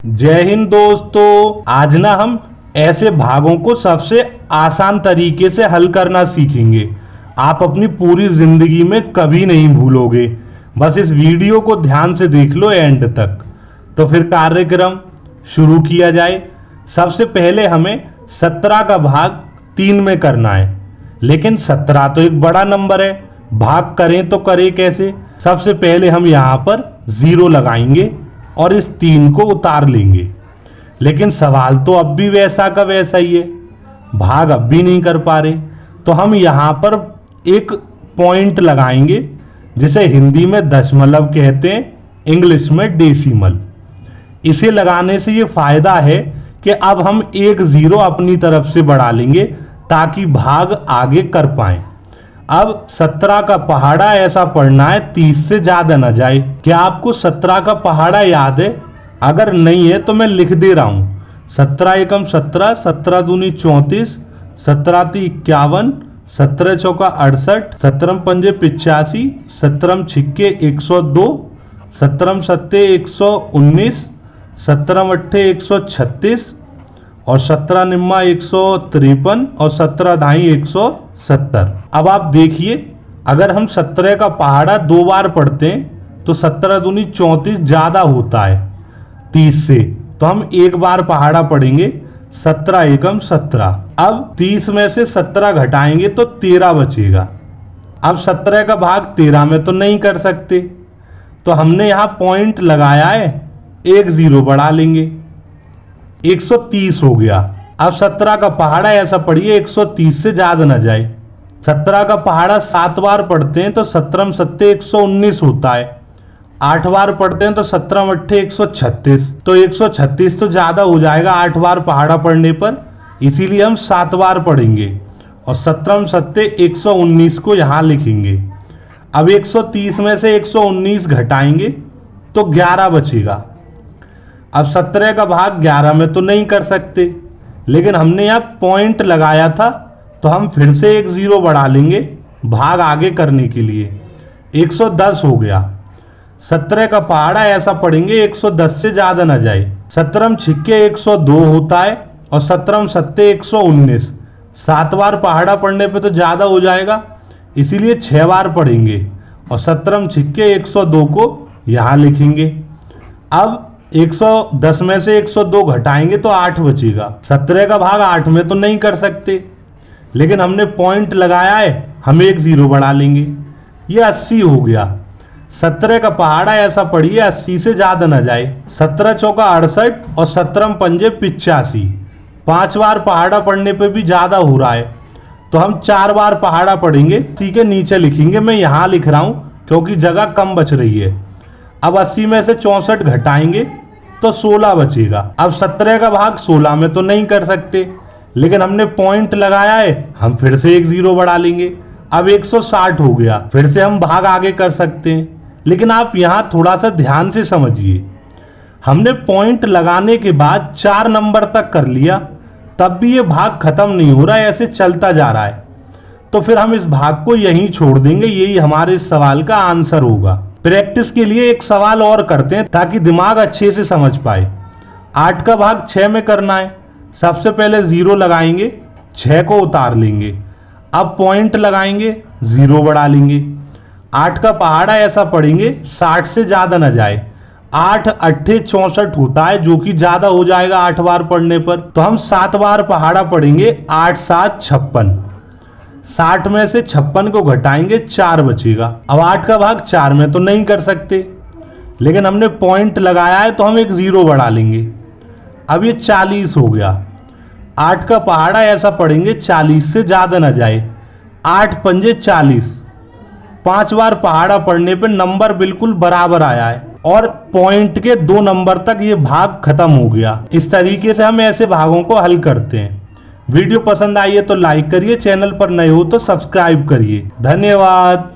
जय हिंद दोस्तों। आज ना हम ऐसे भागों को सबसे आसान तरीके से हल करना सीखेंगे। आप अपनी पूरी जिंदगी में कभी नहीं भूलोगे। बस इस वीडियो को ध्यान से देख लो एंड तक। तो फिर कार्यक्रम शुरू किया जाए। सबसे पहले हमें 17 का भाग 3 में करना है, लेकिन 17 तो एक बड़ा नंबर है, भाग करें तो करें कैसे। सबसे पहले हम यहाँ पर 0 लगाएंगे और इस 3 को उतार लेंगे। लेकिन सवाल तो अब भी वैसा का वैसा ही है, भाग अब भी नहीं कर पा रहे। तो हम यहाँ पर एक पॉइंट लगाएंगे जिसे हिंदी में दशमलव कहते हैं, इंग्लिश में डेसिमल। इसे लगाने से ये फायदा है कि अब हम एक 0 अपनी तरफ से बढ़ा लेंगे ताकि भाग आगे कर पाएं। अब 17 का पहाड़ा ऐसा पढ़ना है 30 से ज्यादा न जाए। क्या आपको 17 का पहाड़ा याद है? अगर नहीं है तो मैं लिख दे रहा हूं। 17 एकम 17, 17 दूनी 34, 17 ती 51, 17 चौका 68, 17 पंजे 85, 17 छिक्के 102, 17 सत्ते 119, 17 अट्ठे 136 और 17 निम्मा 153 और 17 धाई 170। अब आप देखिए, अगर हम 17 का पहाड़ा 2 बार पढ़ते हैं तो 17 दूनी 34 ज्यादा होता है 30 से, तो हम एक बार पहाड़ा पढ़ेंगे 17 एकम 17। अब 30 में से 17 घटाएंगे तो 13 बचेगा। अब 17 का भाग 13 में तो नहीं कर सकते, तो हमने यहां पॉइंट लगाया है, एक 0 बढ़ा लेंगे, 130 हो गया। अब 17 का पहाड़ा ऐसा पढ़िए 130 से ज्यादा न जाए। 17 का पहाड़ा 7 बार पढ़ते हैं तो 17 सत्ते 119 होता है, 8 बार पढ़ते हैं तो 17 अट्ठे 136, तो 136 तो ज्यादा हो जाएगा 8 बार पहाड़ा पढ़ने पर, इसीलिए हम 7 बार पढ़ेंगे और 17 सत्ते 119 को यहां लिखेंगे। अब 130 में से 119 घटाएंगे तो 11 बचेगा। अब 17 का भाग 11 में तो नहीं कर सकते, लेकिन हमने यहाँ पॉइंट लगाया था तो हम फिर से एक 0 बढ़ा लेंगे भाग आगे करने के लिए, 110 हो गया। 17 का पहाड़ा ऐसा पढ़ेंगे 110 से ज्यादा न जाए। 17 छिक्के 102 होता है और 17 सत्ते 119, 7 बार पहाड़ा पढ़ने पे तो ज्यादा हो जाएगा, इसीलिए 6 बार पढ़ेंगे और 17 छिक्के 102 को यहां लिखेंगे। अब 110 में से 102 घटाएंगे तो 8 बचेगा। 17 का भाग 8 में तो नहीं कर सकते, लेकिन हमने पॉइंट लगाया है, हम एक 0 बढ़ा लेंगे, ये 80 हो गया। 17 का पहाड़ा ऐसा पढ़िए 80 से ज्यादा न जाए। 17 चौका 68 और 17 पंजे 85, 5 बार पहाड़ा पढ़ने पे भी ज्यादा हो रहा है, तो हम 4 बार पहाड़ा पढ़ेंगे, 80 के नीचे लिखेंगे। मैं यहां लिख रहा हूं क्योंकि जगह कम बच रही है। अब 80 में से 64 घटाएंगे तो 16 बचेगा। अब 17 का भाग 16 में तो नहीं कर सकते, लेकिन हमने पॉइंट लगाया है, हम फिर से एक 0 बढ़ा लेंगे, अब 160 हो गया। फिर से हम भाग आगे कर सकते हैं, लेकिन आप यहां थोड़ा सा ध्यान से समझिए। हमने पॉइंट लगाने के बाद 4 नंबर तक कर लिया, तब भी ये भाग खत्म नहीं हो रहा है, ऐसे चलता जा रहा है, तो फिर हम इस भाग को यहीं छोड़ देंगे। यही हमारे इस सवाल का आंसर होगा। प्रैक्टिस के लिए एक सवाल और करते हैं ताकि दिमाग अच्छे से समझ पाए। 8 का भाग 6 में करना है। सबसे पहले 0 लगाएंगे, 6 को उतार लेंगे, अब पॉइंट लगाएंगे, 0 बढ़ा लेंगे। 8 का पहाड़ा ऐसा पढ़ेंगे 60 से ज्यादा न जाए। 8 अट्ठे 64 होता है, जो कि ज्यादा हो जाएगा 8 बार पढ़ने पर, तो हम 7 बार पहाड़ा पढ़ेंगे, 8 7 56, 60 में से 56 को घटाएंगे, 4 बचेगा। अब 8 का भाग 4 में तो नहीं कर सकते, लेकिन हमने पॉइंट लगाया है तो हम एक 0 बढ़ा लेंगे, अब ये 40 हो गया। 8 का पहाड़ा ऐसा पढ़ेंगे 40 से ज्यादा न जाए। 8 पंजे 40, 5 बार पहाड़ा पढ़ने पे नंबर बिल्कुल बराबर आया है और पॉइंट के 2 नंबर तक ये भाग खत्म हो गया। इस तरीके से हम ऐसे भागों को हल करते हैं। वीडियो पसंद आई है तो लाइक करिए, चैनल पर नए हो तो सब्सक्राइब करिए। धन्यवाद।